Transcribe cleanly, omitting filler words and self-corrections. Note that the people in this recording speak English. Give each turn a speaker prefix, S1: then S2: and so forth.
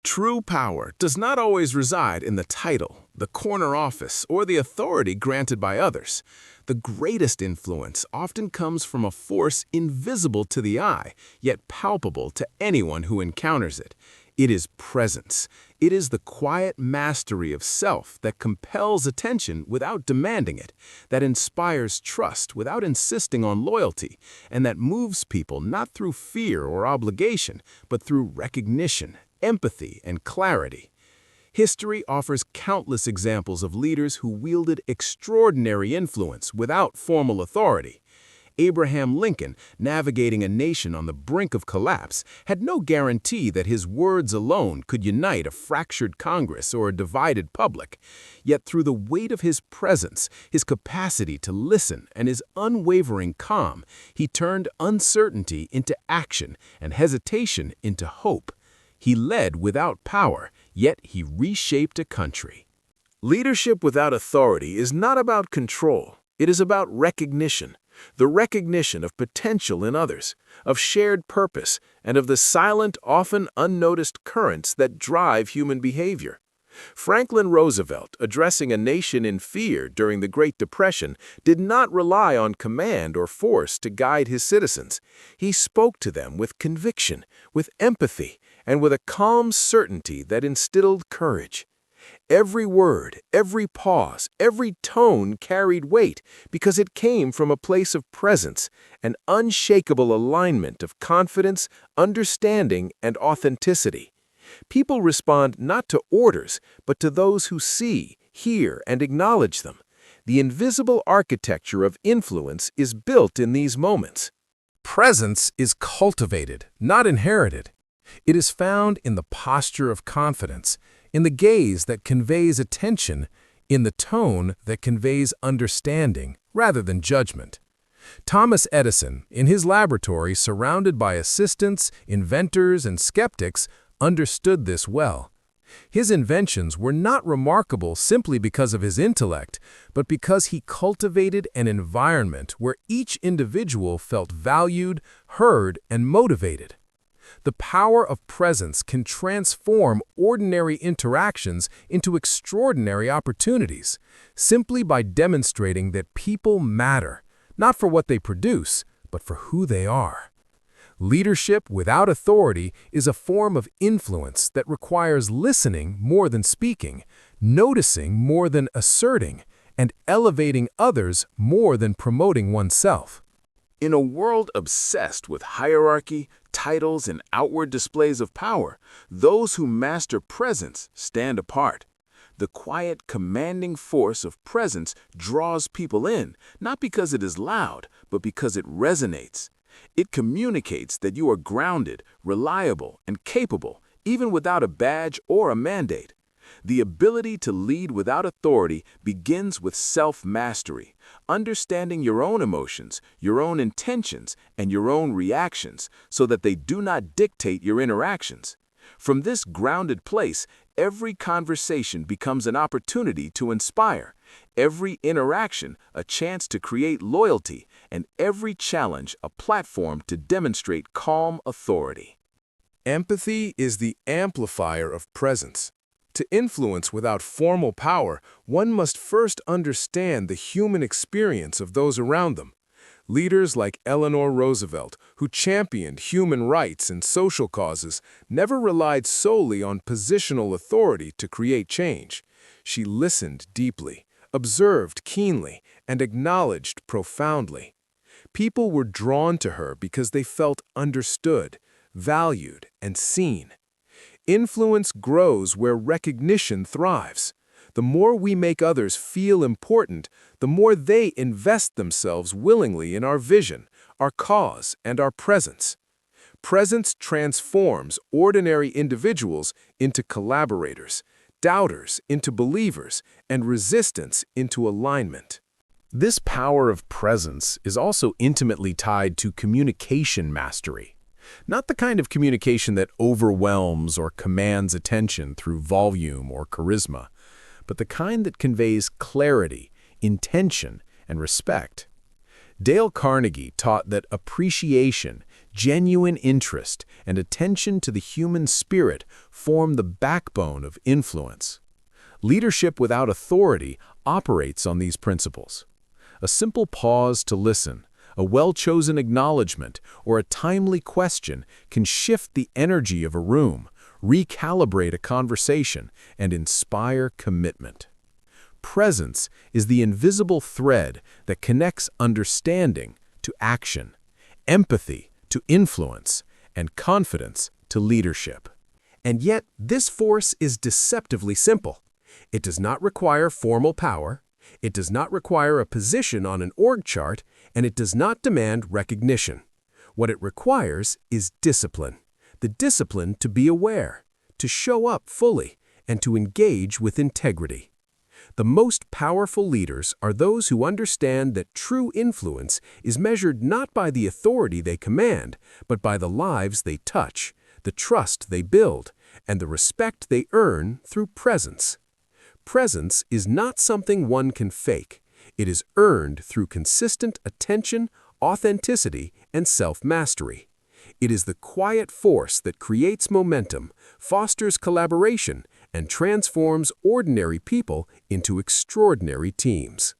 S1: True power does not always reside in the title, the corner office, or the authority granted by others. The greatest influence often comes from a force invisible to the eye, yet palpable to anyone who encounters it. It is presence. It is the quiet mastery of self that compels attention without demanding it, that inspires trust without insisting on loyalty, and that moves people not through fear or obligation, but through recognition, empathy, and clarity. History offers countless examples of leaders who wielded extraordinary influence without formal authority. Abraham Lincoln, navigating a nation on the brink of collapse, had no guarantee that his words alone could unite a fractured Congress or a divided public. Yet through the weight of his presence, his capacity to listen, and his unwavering calm, he turned uncertainty into action and hesitation into hope. He led without power, yet he reshaped a country. Leadership without authority is not about control. It is about recognition. The recognition of potential in others, of shared purpose, and of the silent, often unnoticed currents that drive human behavior. Franklin Roosevelt, addressing a nation in fear during the Great Depression, did not rely on command or force to guide his citizens. He spoke to them with conviction, with empathy, and with a calm certainty that instilled courage. Every word, every pause, every tone carried weight because it came from a place of presence, an unshakable alignment of confidence, understanding, and authenticity. People respond not to orders, but to those who see, hear, and acknowledge them. The invisible architecture of influence is built in these moments. Presence is cultivated, not inherited. It is found in the posture of confidence, in the gaze that conveys attention, in the tone that conveys understanding rather than judgment. Thomas Edison, in his laboratory surrounded by assistants, inventors, and skeptics, understood this well. His inventions were not remarkable simply because of his intellect, but because he cultivated an environment where each individual felt valued, heard, and motivated. The power of presence can transform ordinary interactions into extraordinary opportunities, simply by demonstrating that people matter, not for what they produce, but for who they are. Leadership without authority is a form of influence that requires listening more than speaking, noticing more than asserting, and elevating others more than promoting oneself. In a world obsessed with hierarchy, titles, and outward displays of power, those who master presence stand apart. The quiet, commanding force of presence draws people in, not because it is loud, but because it resonates. It communicates that you are grounded, reliable, and capable, even without a badge or a mandate. The ability to lead without authority begins with self-mastery, understanding your own emotions, your own intentions, and your own reactions so that they do not dictate your interactions. From this grounded place, every conversation becomes an opportunity to inspire, every interaction a chance to create loyalty, and every challenge a platform to demonstrate calm authority. Empathy is the amplifier of presence. To influence without formal power, one must first understand the human experience of those around them. Leaders like Eleanor Roosevelt, who championed human rights and social causes, never relied solely on positional authority to create change. She listened deeply, observed keenly, and acknowledged profoundly. People were drawn to her because they felt understood, valued, and seen. Influence grows where recognition thrives. The more we make others feel important, the more they invest themselves willingly in our vision, our cause, and our presence. Presence transforms ordinary individuals into collaborators, doubters into believers, and resistance into alignment. This power of presence is also intimately tied to communication mastery. Not the kind of communication that overwhelms or commands attention through volume or charisma, but the kind that conveys clarity, intention, and respect. Dale Carnegie taught that appreciation,
S2: Genuine interest and attention to the human spirit form the backbone of influence. Leadership without authority operates on these principles. A simple pause to listen, a well-chosen acknowledgement, or a timely question can shift the energy of a room, recalibrate a conversation, and inspire commitment. Presence is the invisible thread that connects understanding to action, empathy to influence, and confidence to leadership.
S1: And yet, this force is deceptively simple. It does not require formal power, it does not require a position on an org chart, and it does not demand recognition. What it requires is discipline. The discipline to be aware, to show up fully, and to engage with integrity. The most powerful leaders are those who understand that true influence is measured not by the authority they command, but by the lives they touch, the trust they build, and the respect they earn through presence. Presence is not something one can fake. It is earned through consistent attention, authenticity, and self-mastery. It is the quiet force that creates momentum, fosters collaboration, and transforms ordinary people into extraordinary teams.